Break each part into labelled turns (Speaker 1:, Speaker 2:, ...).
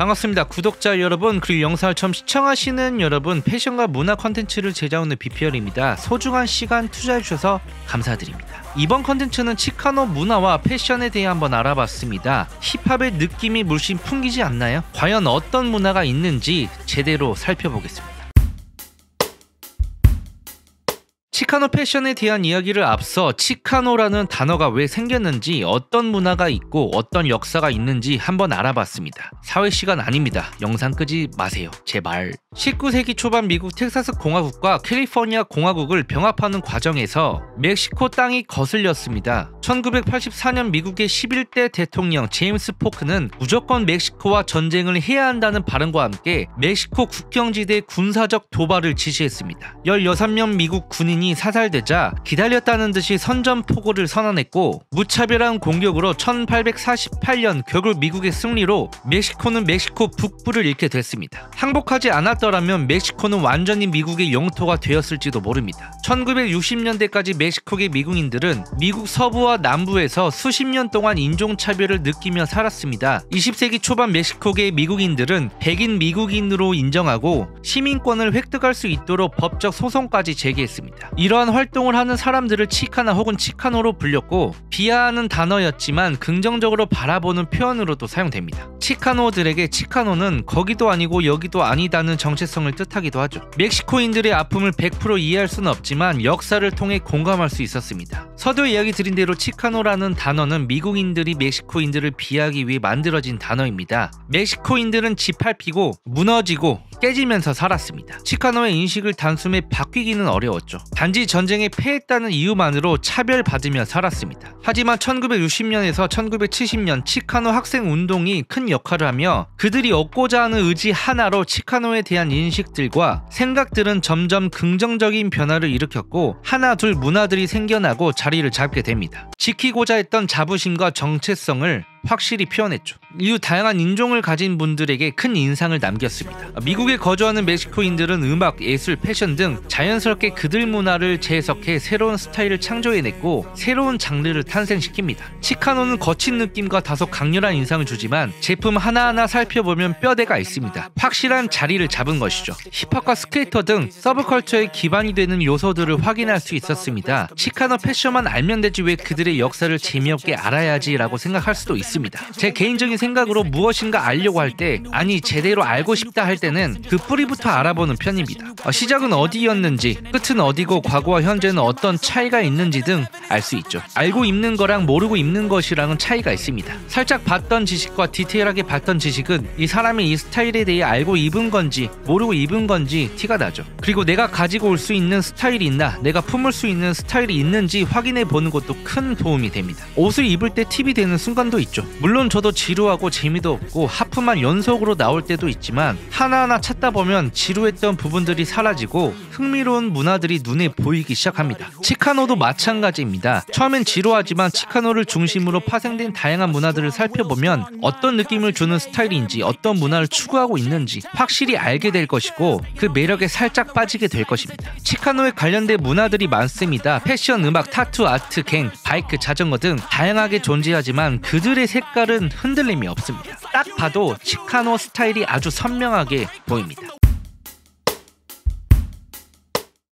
Speaker 1: 반갑습니다. 구독자 여러분, 그리고 영상을 처음 시청하시는 여러분, 패션과 문화 컨텐츠를 제작하는 BPR입니다. 소중한 시간 투자해주셔서 감사드립니다. 이번 컨텐츠는 치카노 문화와 패션에 대해 한번 알아봤습니다. 힙합의 느낌이 물씬 풍기지 않나요? 과연 어떤 문화가 있는지 제대로 살펴보겠습니다. 치카노 패션에 대한 이야기를 앞서 치카노라는 단어가 왜 생겼는지, 어떤 문화가 있고 어떤 역사가 있는지 한번 알아봤습니다. 사회시간 아닙니다. 영상 끄지 마세요. 제발. 19세기 초반 미국 텍사스 공화국과 캘리포니아 공화국을 병합하는 과정에서 멕시코 땅이 거슬렸습니다. 1984년 미국의 11대 대통령 제임스 포크는 무조건 멕시코와 전쟁을 해야 한다는 발언과 함께 멕시코 국경지대 군사적 도발을 지시했습니다. 16명 미국 군인이 사살되자 기다렸다는 듯이 선전포고를 선언했고, 무차별한 공격으로 1848년 결국 미국의 승리로 멕시코는 멕시코 북부를 잃게 됐습니다. 항복하지 않았더라면 멕시코는 완전히 미국의 영토가 되었을지도 모릅니다. 1960년대까지 멕시코계 미국인들은 미국 서부와 남부에서 수십 년 동안 인종차별을 느끼며 살았습니다. 20세기 초반 멕시코계 미국인들은 백인 미국인으로 인정하고 시민권을 획득할 수 있도록 법적 소송까지 제기했습니다. 이러한 활동을 하는 사람들을 치카나 혹은 치카노로 불렸고, 비하하는 단어였지만 긍정적으로 바라보는 표현으로도 사용됩니다. 치카노들에게 치카노는 거기도 아니고 여기도 아니다는 정체성을 뜻하기도 하죠. 멕시코인들의 아픔을 100% 이해할 수는 없지만 역사를 통해 공감할 수 있었습니다. 서두에 이야기 드린 대로 치카노라는 단어는 미국인들이 멕시코인들을 비하하기 위해 만들어진 단어입니다. 멕시코인들은 짓밟히고 무너지고 깨지면서 살았습니다. 치카노의 인식을 단숨에 바뀌기는 어려웠죠. 단지 전쟁에 패했다는 이유만으로 차별받으며 살았습니다. 하지만 1960년에서 1970년 치카노 학생 운동이 큰 역할을 하며 그들이 얻고자 하는 의지 하나로 치카노에 대한 인식들과 생각들은 점점 긍정적인 변화를 일으켰고, 하나 둘 문화들이 생겨나고 자리를 잡게 됩니다. 지키고자 했던 자부심과 정체성을 확실히 표현했죠. 이후 다양한 인종을 가진 분들에게 큰 인상을 남겼습니다. 미국에 거주하는 멕시코인들은 음악, 예술, 패션 등 자연스럽게 그들 문화를 재해석해 새로운 스타일을 창조해냈고 새로운 장르를 탄생시킵니다. 치카노는 거친 느낌과 다소 강렬한 인상을 주지만 제품 하나하나 살펴보면 뼈대가 있습니다. 확실한 자리를 잡은 것이죠. 힙합과 스케이터 등 서브컬처의 기반이 되는 요소들을 확인할 수 있었습니다. 치카노 패션만 알면 되지 왜 그들의 역사를 재미없게 알아야지 라고 생각할 수도 있습니다. 제 개인적인 생각으로 무엇인가 알려고 할 때, 아니 제대로 알고 싶다 할 때는 그 뿌리부터 알아보는 편입니다. 시작은 어디였는지, 끝은 어디고 과거와 현재는 어떤 차이가 있는지 등 알 수 있죠. 알고 입는 거랑 모르고 입는 것이랑은 차이가 있습니다. 살짝 봤던 지식과 디테일하게 봤던 지식은 이 사람의 이 스타일에 대해 알고 입은 건지 모르고 입은 건지 티가 나죠. 그리고 내가 가지고 올 수 있는 스타일이 있나, 내가 품을 수 있는 스타일이 있는지 확인해 보는 것도 큰 도움이 됩니다. 옷을 입을 때 팁이 되는 순간도 있죠. 물론 저도 지루하고 재미도 없고 하프만 연속으로 나올 때도 있지만 하나하나 찾다 보면 지루했던 부분들이 사라지고 흥미로운 문화들이 눈에 보이기 시작합니다. 치카노도 마찬가지입니다. 처음엔 지루하지만 치카노를 중심으로 파생된 다양한 문화들을 살펴보면 어떤 느낌을 주는 스타일인지, 어떤 문화를 추구하고 있는지 확실히 알게 될 것이고 그 매력에 살짝 빠지게 될 것입니다. 치카노에 관련된 문화들이 많습니다. 패션, 음악, 타투, 아트, 갱, 바이크, 자전거 등 다양하게 존재하지만 그들의 색깔은 흔들림이 없습니다. 딱 봐도 치카노 스타일이 아주 선명하게 보입니다.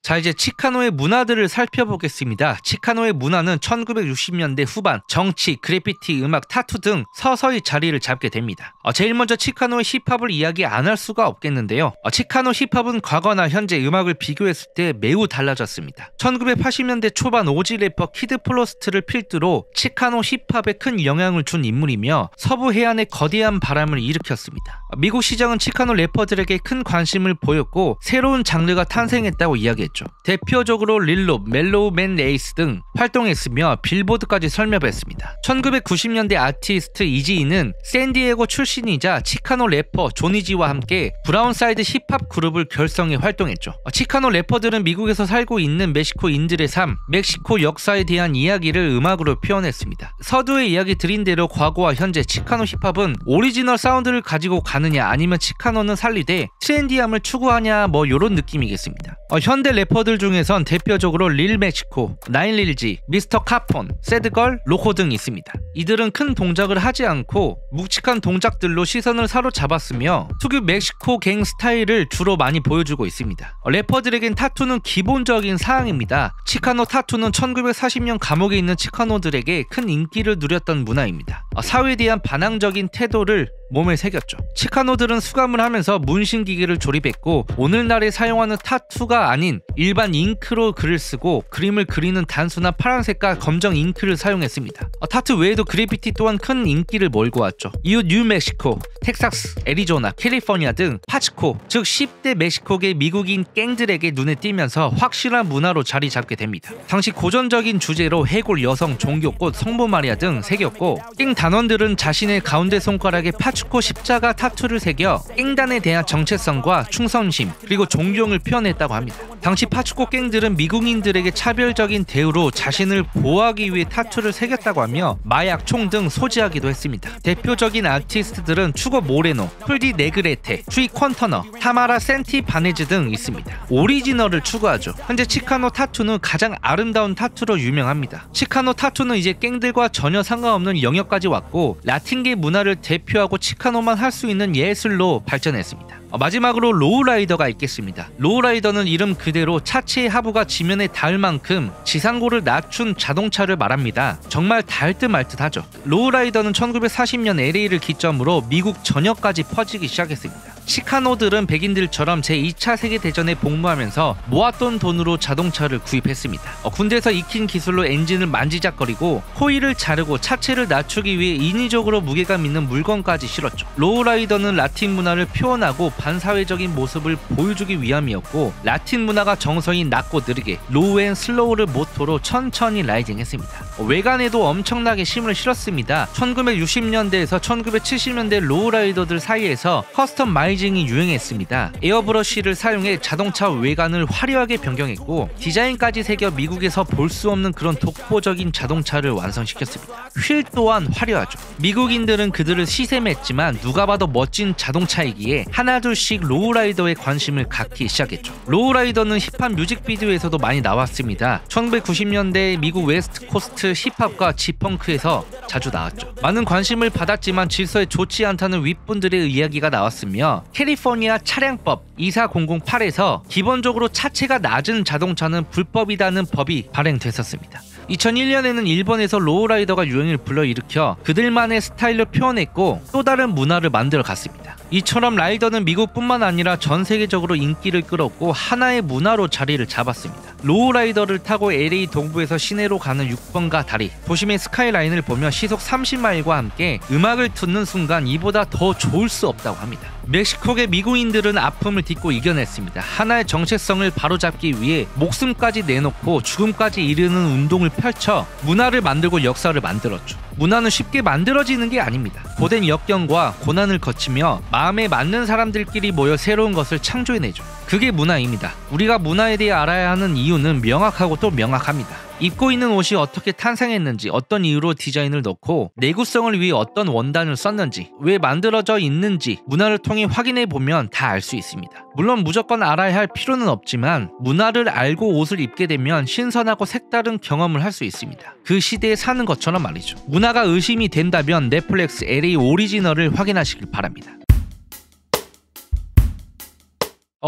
Speaker 1: 자, 이제 치카노의 문화들을 살펴보겠습니다. 치카노의 문화는 1960년대 후반 정치, 그래피티, 음악, 타투 등 서서히 자리를 잡게 됩니다. 제일 먼저 치카노의 힙합을 이야기 안 할 수가 없겠는데요. 치카노 힙합은 과거나 현재 음악을 비교했을 때 매우 달라졌습니다. 1980년대 초반 오지 래퍼 키드 플로스트를 필두로 치카노 힙합에 큰 영향을 준 인물이며 서부 해안에 거대한 바람을 일으켰습니다. 미국 시장은 치카노 래퍼들에게 큰 관심을 보였고 새로운 장르가 탄생했다고 이야기했죠. 대표적으로 릴롭, 멜로우 맨 레이스 등 활동했으며 빌보드까지 설명했습니다. 1990년대 아티스트 이지이는 샌디에고 출신이자 치카노 래퍼 조니지와 함께 브라운사이드 힙합 그룹을 결성해 활동했죠. 치카노 래퍼들은 미국에서 살고 있는 멕시코인들의 삶, 멕시코 역사에 대한 이야기를 음악으로 표현했습니다. 서두에 이야기 드린 대로 과거와 현재 치카노 힙합은 오리지널 사운드를 가지고 가느냐 아니면 치카노는 살리되 트렌디함을 추구하냐 뭐 요런 느낌이겠습니다. 현대 래퍼 래퍼들 중에선 대표적으로 릴 멕시코, 나인릴지, 미스터 카폰, 새드걸, 로코 등 있습니다. 이들은 큰 동작을 하지 않고 묵직한 동작들로 시선을 사로잡았으며 특유 멕시코 갱 스타일을 주로 많이 보여주고 있습니다. 래퍼들에겐 타투는 기본적인 사항입니다. 치카노 타투는 1940년 감옥에 있는 치카노들에게 큰 인기를 누렸던 문화입니다. 사회에 대한 반항적인 태도를 몸에 새겼죠. 치카노들은 수감을 하면서 문신기계를 조립했고 오늘날에 사용하는 타투가 아닌 일반 잉크로 글을 쓰고 그림을 그리는 단순한 파란색과 검정 잉크를 사용했습니다. 타투 외에도 그래피티 또한 큰 인기를 몰고 왔죠. 이후 뉴멕시코, 텍사스, 애리조나, 캘리포니아 등 파치코, 즉 10대 멕시코계 미국인 갱들에게 눈에 띄면서 확실한 문화로 자리 잡게 됩니다. 당시 고전적인 주제로 해골, 여성, 종교꽃, 성모 마리아 등 새겼고 갱 단원들은 자신의 가운데 손가락에 파치코 십자가 타투를 새겨 갱단에 대한 정체성과 충성심 그리고 존경을 표현했다고 합니다. 당시 파치코 갱들은 미국인들에게 차별적인 대우로 자신을 보호하기 위해 타투를 새겼다고 하며 마약, 총 등 소지하기도 했습니다. 대표적인 아티스트들은 추거 모레노, 풀디 네그레테, 추이 퀀터너, 타마라 센티 바네즈 등 있습니다. 오리지널을 추구하죠. 현재 치카노 타투는 가장 아름다운 타투로 유명합니다. 치카노 타투는 이제 갱들과 전혀 상관없는 영역까지 왔고 라틴계 문화를 대표하고 치카노만 할 수 있는 예술로 발전했습니다. 마지막으로 로우라이더가 있겠습니다. 로우라이더는 이름 그대로 차체의 하부가 지면에 닿을 만큼 지상고를 낮춘 자동차를 말합니다. 정말 닿을 듯 말 듯 하죠. 로우라이더는 1940년 LA를 기점으로 미국 전역까지 퍼지기 시작했습니다. 치카노들은 백인들처럼 제2차 세계대전에 복무하면서 모았던 돈으로 자동차를 구입했습니다. 군대에서 익힌 기술로 엔진을 만지작거리고 호일을 자르고 차체를 낮추기 위해 인위적으로 무게감 있는 물건까지 실었죠. 로우라이더는 라틴 문화를 표현하고 반사회적인 모습을 보여주기 위함이었고 라틴 문화가 정서인 낮고 느리게 로우 앤 슬로우를 모토로 천천히 라이징했습니다. 외관에도 엄청나게 힘을 실었습니다. 1960년대에서 1970년대 로우라이더들 사이에서 커스텀 마이징이 유행했습니다. 에어브러쉬를 사용해 자동차 외관을 화려하게 변경했고 디자인까지 새겨 미국에서 볼 수 없는 그런 독보적인 자동차를 완성시켰습니다. 휠 또한 화려하죠. 미국인들은 그들을 시샘했지만 누가 봐도 멋진 자동차이기에 하나둘씩 로우라이더에 관심을 갖기 시작했죠. 로우라이더는 힙합 뮤직비디오에서도 많이 나왔습니다. 1990년대 미국 웨스트 코스트 힙합과 지펑크에서 자주 나왔죠. 많은 관심을 받았지만 질서에 좋지 않다는 윗분들의 이야기가 나왔으며 캘리포니아 차량법 24008에서 기본적으로 차체가 낮은 자동차는 불법이라는 법이 발행됐었습니다. 2001년에는 일본에서 로우라이더가 유행을 불러일으켜 그들만의 스타일로 표현했고 또 다른 문화를 만들어 갔습니다. 이처럼 라이더는 미국뿐만 아니라 전 세계적으로 인기를 끌었고 하나의 문화로 자리를 잡았습니다. 로우라이더를 타고 LA 동부에서 시내로 가는 6번가 다리, 도심의 스카이라인을 보며 시속 30마일과 함께 음악을 듣는 순간 이보다 더 좋을 수 없다고 합니다. 멕시코계 미국인들은 아픔을 딛고 이겨냈습니다. 하나의 정체성을 바로잡기 위해 목숨까지 내놓고 죽음까지 이르는 운동을 펼쳐 문화를 만들고 역사를 만들었죠. 문화는 쉽게 만들어지는 게 아닙니다. 고된 역경과 고난을 거치며 마음에 맞는 사람들끼리 모여 새로운 것을 창조해내죠. 그게 문화입니다. 우리가 문화에 대해 알아야 하는 이유는 명확하고 또 명확합니다. 입고 있는 옷이 어떻게 탄생했는지, 어떤 이유로 디자인을 넣고 내구성을 위해 어떤 원단을 썼는지, 왜 만들어져 있는지 문화를 통해 확인해 보면 다 알 수 있습니다. 물론 무조건 알아야 할 필요는 없지만 문화를 알고 옷을 입게 되면 신선하고 색다른 경험을 할 수 있습니다. 그 시대에 사는 것처럼 말이죠. 문화가 의심이 된다면 넷플릭스 LA 오리지널을 확인하시길 바랍니다.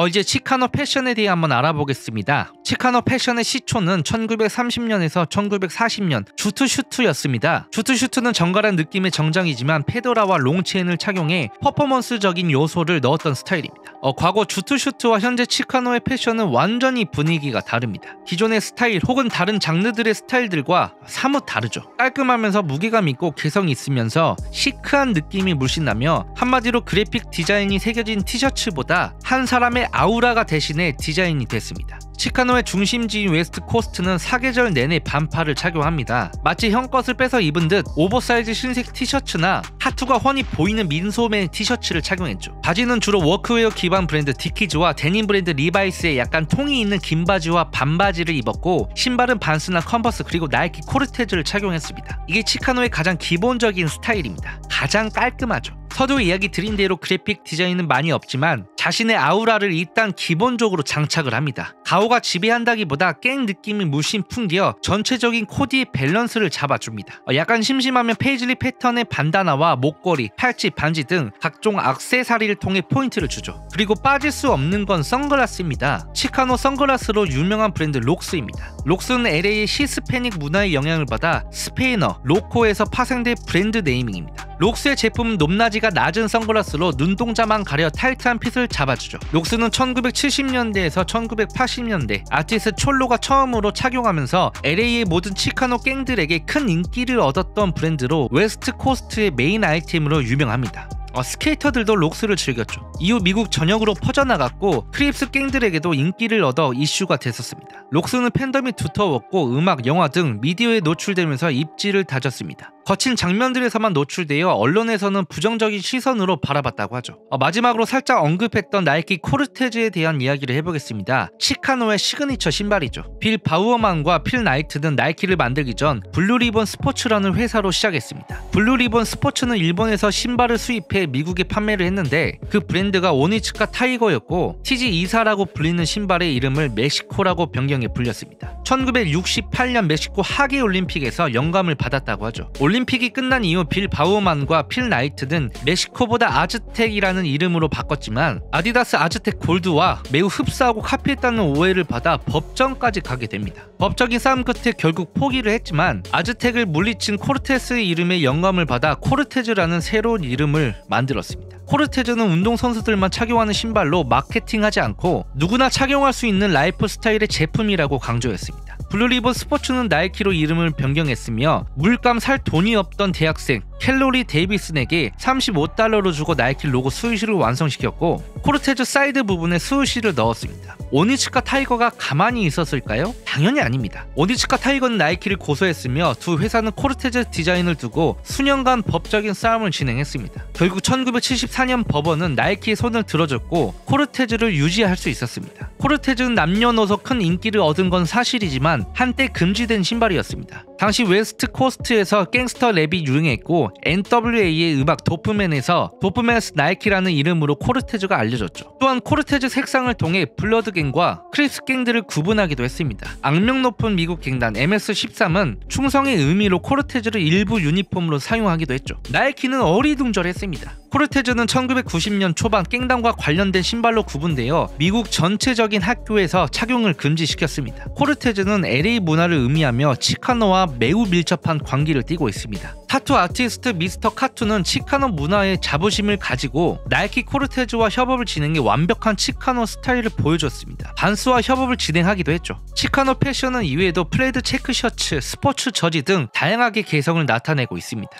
Speaker 1: 이제 치카노 패션에 대해 한번 알아보겠습니다. 치카노 패션의 시초는 1930년에서 1940년 주트슈트였습니다. 주트슈트는 정갈한 느낌의 정장이지만 페도라와 롱체인을 착용해 퍼포먼스적인 요소를 넣었던 스타일입니다. 과거 주트슈트와 현재 치카노의 패션은 완전히 분위기가 다릅니다. 기존의 스타일 혹은 다른 장르들의 스타일들과 사뭇 다르죠. 깔끔하면서 무게감 있고 개성 있으면서 시크한 느낌이 물씬 나며 한마디로 그래픽 디자인이 새겨진 티셔츠보다 한 사람의 아우라가 대신에 디자인이 됐습니다. 치카노의 중심지인 웨스트 코스트는 사계절 내내 반팔을 착용합니다. 마치 형 것을 빼서 입은 듯 오버사이즈 흰색 티셔츠나 타투가 훤히 보이는 민소매 티셔츠를 착용했죠. 바지는 주로 워크웨어 기반 브랜드 디키즈와 데님 브랜드 리바이스의 약간 통이 있는 긴 바지와 반바지를 입었고 신발은 반스나 컨버스 그리고 나이키 코르테즈를 착용했습니다. 이게 치카노의 가장 기본적인 스타일입니다. 가장 깔끔하죠. 서두 이야기 드린 대로 그래픽 디자인은 많이 없지만 자신의 아우라를 일단 기본적으로 장착을 합니다. 가오가 지배한다기보다 깽 느낌이 물씬 풍겨 전체적인 코디의 밸런스를 잡아줍니다. 약간 심심하면 페이즐리 패턴의 반다나와 목걸이, 팔찌, 반지 등 각종 액세서리를 통해 포인트를 주죠. 그리고 빠질 수 없는 건 선글라스입니다. 치카노 선글라스로 유명한 브랜드 록스입니다. 록스는 LA의 히스패닉 문화의 영향을 받아 스페인어 로코에서 파생된 브랜드 네이밍입니다. 록스의 제품은 높낮이가 낮은 선글라스로 눈동자만 가려 타이트한 핏을 잡아주죠. 록스는 1970년대에서 1980년대 아티스트 촐로가 처음으로 착용하면서 LA의 모든 치카노 갱들에게 큰 인기를 얻었던 브랜드로 웨스트 코스트의 메인 아이템으로 유명합니다. 스케이터들도 록스를 즐겼죠. 이후 미국 전역으로 퍼져나갔고 크립스 갱들에게도 인기를 얻어 이슈가 됐었습니다. 록스는 팬덤이 두터웠고 음악, 영화 등 미디어에 노출되면서 입지를 다졌습니다. 거친 장면들에서만 노출되어 언론에서는 부정적인 시선으로 바라봤다고 하죠. 마지막으로 살짝 언급했던 나이키 코르테즈에 대한 이야기를 해보겠습니다. 치카노의 시그니처 신발이죠. 빌 바우어만과 필 나이트는 나이키를 만들기 전 블루리본 스포츠라는 회사로 시작했습니다. 블루리본 스포츠는 일본에서 신발을 수입해 미국에 판매를 했는데 그 브랜드가 오니츠카 타이거였고 TG24라고 불리는 신발의 이름을 멕시코라고 변경해 불렸습니다. 1968년 멕시코 하계올림픽에서 영감을 받았다고 하죠. 올림픽이 끝난 이후 빌 바우만과 필 나이트는 멕시코보다 아즈텍이라는 이름으로 바꿨지만 아디다스 아즈텍 골드와 매우 흡사하고 카피했다는 오해를 받아 법정까지 가게 됩니다. 법적인 싸움 끝에 결국 포기를 했지만 아즈텍을 물리친 코르테스의 이름에 영감을 받아 코르테즈라는 새로운 이름을 만들었습니다. 코르테즈는 운동선수들만 착용하는 신발로 마케팅하지 않고 누구나 착용할 수 있는 라이프 스타일의 제품이라고 강조했습니다. 블루리본 스포츠는 나이키로 이름을 변경했으며 물감 살 돈이 없던 대학생 켈로리 데이비슨에게 $35로 주고 나이키 로고 스위시를 완성시켰고 코르테즈 사이드 부분에 스위시를 넣었습니다. 오니츠카 타이거가 가만히 있었을까요? 당연히 아닙니다. 오니츠카 타이거는 나이키를 고소했으며 두 회사는 코르테즈 디자인을 두고 수년간 법적인 싸움을 진행했습니다. 결국 1974년 법원은 나이키의 손을 들어줬고 코르테즈를 유지할 수 있었습니다. 코르테즈는 남녀노소 큰 인기를 얻은 건 사실이지만 한때 금지된 신발이었습니다. 당시 웨스트 코스트에서 갱스터 랩이 유행했고 NWA의 음악 도프맨에서 도프맨스 나이키라는 이름으로 코르테즈가 알려졌죠. 또한 코르테즈 색상을 통해 블러드 갱과 크립스 갱들을 구분하기도 했습니다. 악명 높은 미국 갱단 MS-13은 충성의 의미로 코르테즈를 일부 유니폼으로 사용하기도 했죠. 나이키는 어리둥절했습니다. 코르테즈는 1990년 초반 갱단과 관련된 신발로 구분되어 미국 전체적인 학교에서 착용을 금지시켰습니다. 코르테즈는 LA 문화를 의미하며 치카노와 매우 밀접한 관계를 띠고 있습니다. 타투 아티스트 미스터 카투는 치카노 문화에 자부심을 가지고 나이키 코르테즈와 협업을 진행해 완벽한 치카노 스타일을 보여줬습니다. 반스와 협업을 진행하기도 했죠. 치카노 패션은 이외에도 플레이드 체크 셔츠, 스포츠 저지 등 다양하게 개성을 나타내고 있습니다.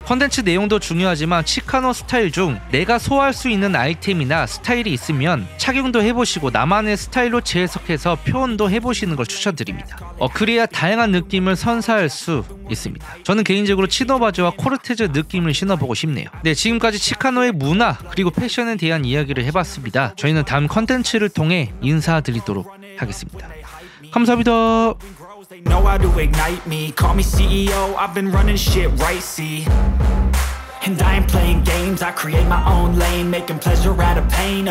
Speaker 1: 컨텐츠 내용도 중요하지만 치카노 스타일 중 내가 소화할 수 있는 아이템이나 스타일이 있으면 착용도 해보시고 나만의 스타일로 재해석해서 표현도 해보시는 걸 추천드립니다. 그래야 다양한 느낌을 선사할 수 있습니다. 저는 개인적으로 치노바즈와 코르테즈 느낌을 신어보고 싶네요. 네, 지금까지 치카노의 문화 그리고 패션에 대한 이야기를 해봤습니다. 저희는 다음 컨텐츠를 통해 인사드리도록 하겠습니다. 감사합니다.
Speaker 2: They know how to ignite me. Call me CEO, I've been running shit right, see. And I ain't playing games, I create my own lane, making pleasure out of pain,